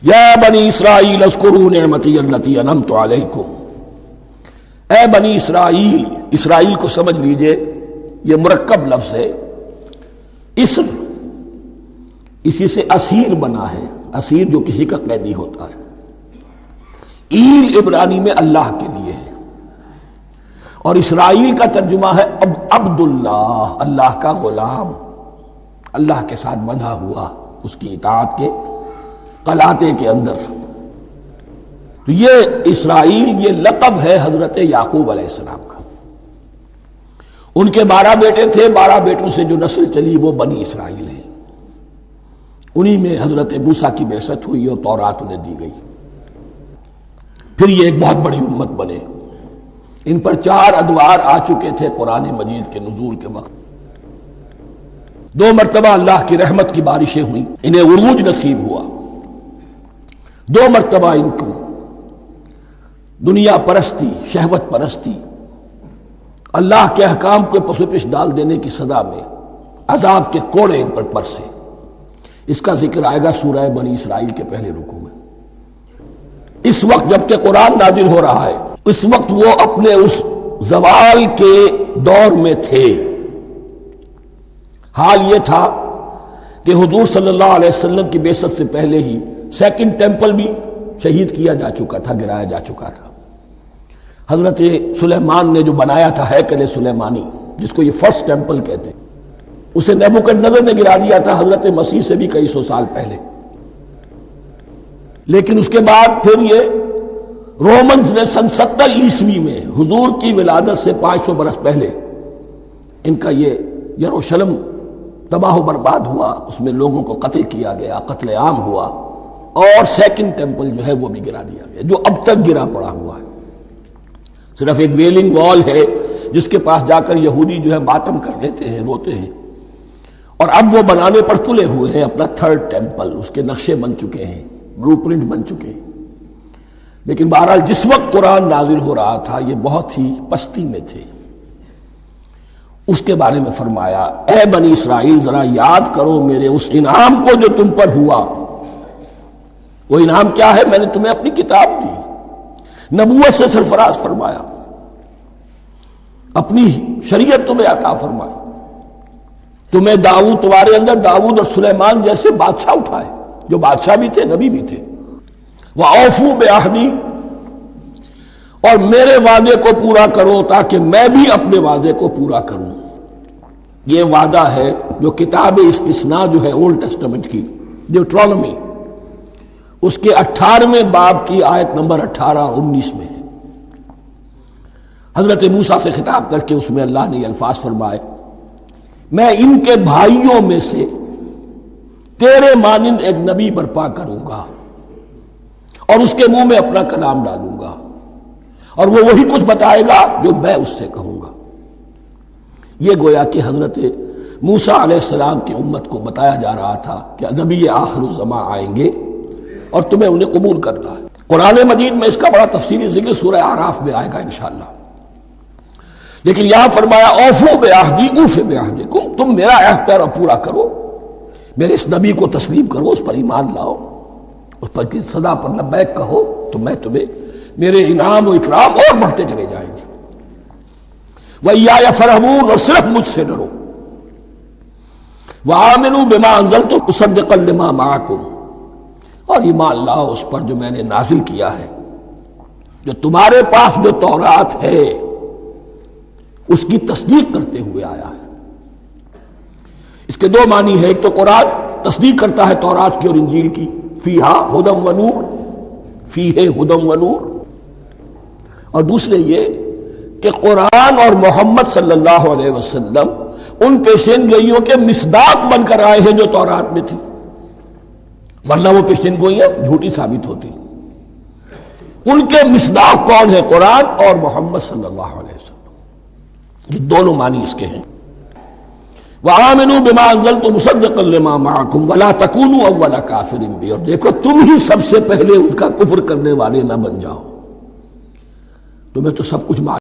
یا بنی اسرائیل اذکروا نعمتی التی انعمت علیکم، اے بنی اسرائیل، اسرائیل کو سمجھ لیجئے یہ مرکب لفظ ہے، اسر اسی سے اسیر بنا ہے، اسیر جو کسی کا قیدی ہوتا ہے، ایل عبرانی میں اللہ کے لیے ہے، اور اسرائیل کا ترجمہ ہے عبداللہ، اللہ کا غلام، اللہ کے ساتھ بندھا ہوا اس کی اطاعت کے قلاتے کے اندر۔ تو یہ اسرائیل یہ لقب ہے حضرت یعقوب علیہ السلام کا۔ ان کے 12 بیٹے تھے، 12 بیٹوں سے جو نسل چلی وہ بنی اسرائیل ہے، انہی میں حضرت موسیٰ کی بعثت ہوئی اور تورات انہیں دی گئی، پھر یہ ایک بہت بڑی امت بنے۔ ان پر 4 ادوار آ چکے تھے قرآن مجید کے نزول کے وقت، 2 مرتبہ اللہ کی رحمت کی بارشیں ہوئیں، انہیں عروج نصیب ہوا، 2 مرتبہ ان کو دنیا پرستی، شہوت پرستی، اللہ کے احکام کو پس و پیش ڈال دینے کی سزا میں عذاب کے کوڑے ان پر برسے۔ اس کا ذکر آئے گا سورہ بنی اسرائیل کے پہلے رکوع میں۔ اس وقت جب کہ قرآن نازل ہو رہا ہے، اس وقت وہ اپنے اس زوال کے دور میں تھے۔ حال یہ تھا کہ حضور صلی اللہ علیہ وسلم کی بعثت سے پہلے ہی 2nd ٹیمپل بھی شہید کیا جا چکا تھا، گرایا جا چکا تھا۔ حضرت سلیمان نے جو بنایا تھا ہیکل سلیمانی، جس کو یہ 1st ٹیمپل کہتے ہیں، اسے نیبوکدنضر نے گرا دیا تھا حضرت مسیح سے بھی کئی سو سال پہلے۔ لیکن اس کے بعد پھر یہ رومنز نے سن 70 عیسوی میں حضور کی ولادت سے 500 برس پہلے ان کا یہ یروشلم تباہ و برباد ہوا، اس میں لوگوں کو قتل کیا گیا، قتل عام ہوا، اور 2nd ٹیمپل جو ہے وہ بھی گرا دیا گیا، جو اب تک گرا پڑا ہوا ہے۔ صرف ایک ویلنگ وال ہے جس کے پاس جا کر یہودی جو ہے ماتم کر لیتے ہیں، روتے ہیں، اور اب وہ بنانے پر تلے ہوئے ہیں اپنا 3rd ٹیمپل، اس کے نقشے بن چکے ہیں، بلو پرنٹ بن چکے ہیں۔ لیکن بہرحال جس وقت قرآن نازل ہو رہا تھا یہ بہت ہی پستی میں تھے۔ اس کے بارے میں فرمایا، اے بنی اسرائیل ذرا یاد کرو میرے اس انعام کو جو تم پر ہوا۔ وہ انعام کیا ہے؟ میں نے تمہیں اپنی کتاب دی، نبوت سے سرفراز فرمایا، اپنی شریعت تمہیں عطا فرمائی، تمہیں داؤد، تمہارے اندر داؤد اور سلیمان جیسے بادشاہ اٹھائے جو بادشاہ بھی تھے، نبی بھی تھے۔ وَأَوْفُوا بِعَهْدِي، اور میرے وعدے کو پورا کرو تاکہ میں بھی اپنے وعدے کو پورا کروں۔ یہ وعدہ ہے جو کتاب استثناء جو ہے اولڈ ٹیسٹمنٹ کی، ڈیوٹرانومی، اس کے 18ویں باب کی آیت نمبر 18 اور 19 میں ہے۔ حضرت موسیٰ سے خطاب کر کے اس میں اللہ نے یہ الفاظ فرمائے، میں ان کے بھائیوں میں سے تیرے مانند ایک نبی برپا کروں گا اور اس کے منہ میں اپنا کلام ڈالوں گا، اور وہ وہی کچھ بتائے گا جو میں اس سے کہوں گا۔ یہ گویا کہ حضرت موسیٰ علیہ السلام کی امت کو بتایا جا رہا تھا کہ نبی آخر الزماں آئیں گے اور تمہیں انہیں قبول کرنا ہے۔ قرآن مجید میں اس کا بڑا تفصیلی ذکر سورہ اعراف میں آئے گا انشاءاللہ۔ لیکن یہاں فرمایا اوفوا بعہدی اوف بعہدکم، تم میرا عہد پیرا پورا کرو، میرے اس نبی کو تسلیم کرو، اس پر ایمان لاؤ، اس پر کی صدا پر لبیک کہو، تو میں تمہیں میرے انعام و اکرام اور بڑھتے چلے جائیں گے۔ وَإِيَّايَ فَارْهَبُونِ، اور صرف مجھ سے ڈرو۔ وَآمِنُوا بِمَا أَنزَلْتُ مُصَدِّقًا لِمَا مَعَكُمْ، اور ایمان لاؤ اس پر جو میں نے نازل کیا ہے، جو تمہارے پاس جو تورات ہے اس کی تصدیق کرتے ہوئے آیا ہے۔ اس کے 2 معنی ہے، ایک تو قرآن تصدیق کرتا ہے تورات کی اور انجیل کی، فیہا ھدی ونور، فیہ ھدی ونور، اور دوسرے یہ کہ قرآن اور محمد صلی اللہ علیہ وسلم ان پیشین گوئیوں کے مصداق بن کر آئے ہیں جو تورات میں تھی، ورنہ وہ پیشین گوئیاں جھوٹی ثابت ہوتی۔ ان کے مصداق کون ہے؟ قرآن اور محمد صلی اللہ علیہ وسلم، یہ دونوں معنی اس کے ہیں۔ وَآمِنُوا بِمَا أَنزَلْتُ مُصَدِّقًا لِمَا مَعَكُمْ وَلَا تَكُونُوا أَوَّلَ كَافِرٍ بِهِ، اور دیکھو تم ہی سب سے پہلے ان کا کفر کرنے والے نہ بن جاؤ، تمہیں تو سب کچھ معلوم